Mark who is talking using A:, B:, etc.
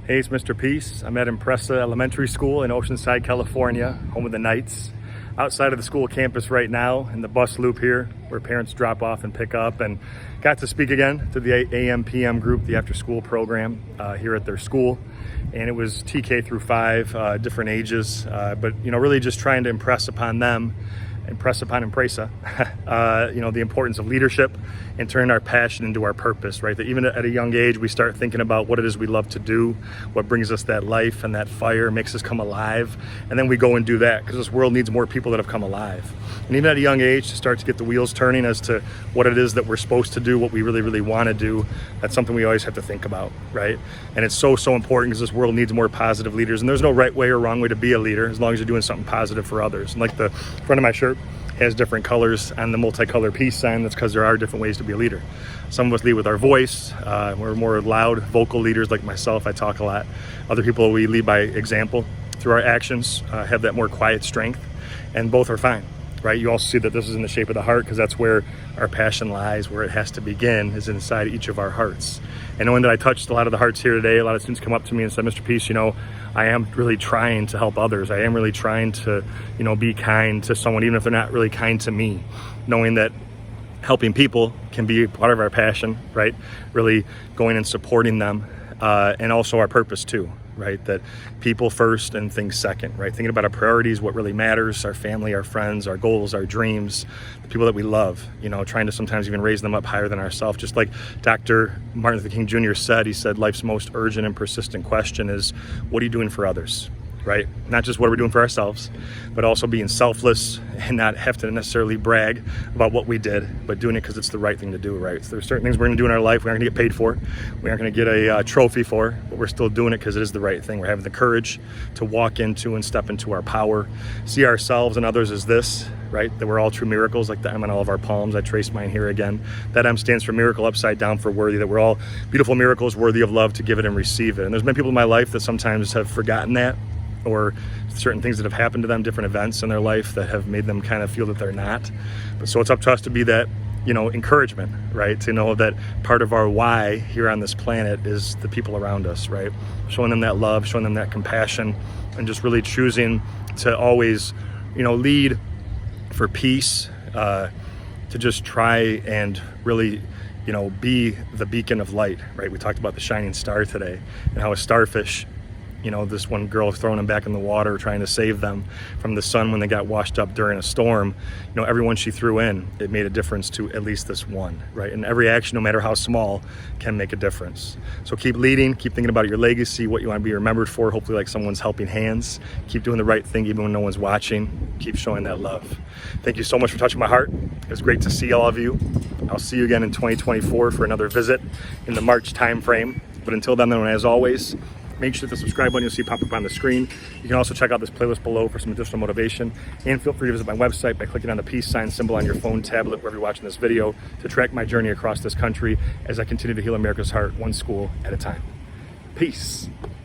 A: Hey, it's Mr. Peace. I'm at Empresa Elementary School in Oceanside, California, home of the Knights. Outside of the school campus right now in the bus loop here where parents drop off and pick up, and got to speak again to the AM PM group, the after school program here at their school. And it was TK through 5, different ages, but really just trying to impress upon them, impress upon Empresa, the importance of leadership and turning our passion into our purpose, right? That even at a young age, we start thinking about what it is we love to do, what brings us that life and that fire, makes us come alive. And then we go and do that because this world needs more people that have come alive. And even at a young age, to start to get the wheels turning as to what it is that we're supposed to do, what we really, really want to do, that's something we always have to think about, right? And it's so, so important because this world needs more positive leaders. And there's no right way or wrong way to be a leader as long as you're doing something positive for others. And like the front of my shirt has different colors on the multicolor peace sign. That's because there are different ways to be a leader. Some of us lead with our voice. We're more loud vocal leaders like myself. I talk a lot. Other people, we lead by example through our actions, have that more quiet strength, and both are fine, right? You also see that this is in the shape of the heart because that's where our passion lies, where it has to begin, is inside each of our hearts. And knowing that I touched a lot of the hearts here today, a lot of students come up to me and said, Mr. Peace, I am really trying to help others. I am really trying to, be kind to someone, even if they're not really kind to me. Knowing that helping people can be part of our passion, right? Really going and supporting them, and also our purpose too, right? That people first and things second, right? Thinking about our priorities, what really matters, our family, our friends, our goals, our dreams, the people that we love, trying to sometimes even raise them up higher than ourselves. Just like Dr. Martin Luther King Jr. said, he said, life's most urgent and persistent question is, what are you doing for others? Right? Not just what we're doing for ourselves, but also being selfless and not have to necessarily brag about what we did, but doing it because it's the right thing to do, right? So there's certain things we're going to do in our life we aren't going to get paid for. We aren't going to get a trophy for, but we're still doing it because it is the right thing. We're having the courage to walk into and step into our power, see ourselves and others as this, right? That we're all true miracles, like the M on all of our palms. I traced mine here again. That M stands for miracle, upside down for worthy, that we're all beautiful miracles, worthy of love, to give it and receive it. And there's been people in my life that sometimes have forgotten that, or certain things that have happened to them, different events in their life that have made them kind of feel that they're not. But so it's up to us to be that, encouragement, right? To know that part of our why here on this planet is the people around us, right? Showing them that love, showing them that compassion, and just really choosing to always, lead for peace, to just try and really, be the beacon of light, right? We talked about the shining star today and how a starfish, this one girl throwing them back in the water, trying to save them from the sun when they got washed up during a storm. Everyone she threw in, it made a difference to at least this one, right? And every action, no matter how small, can make a difference. So keep leading, keep thinking about your legacy, what you want to be remembered for, hopefully like someone's helping hands. Keep doing the right thing even when no one's watching. Keep showing that love. Thank you so much for touching my heart. It was great to see all of you. I'll see you again in 2024 for another visit in the March time frame. But until then, as always, make sure the subscribe button you'll see pop up on the screen. You can also check out this playlist below for some additional motivation. And feel free to visit my website by clicking on the peace sign symbol on your phone, tablet, wherever you're watching this video, to track my journey across this country as I continue to heal America's heart one school at a time. Peace.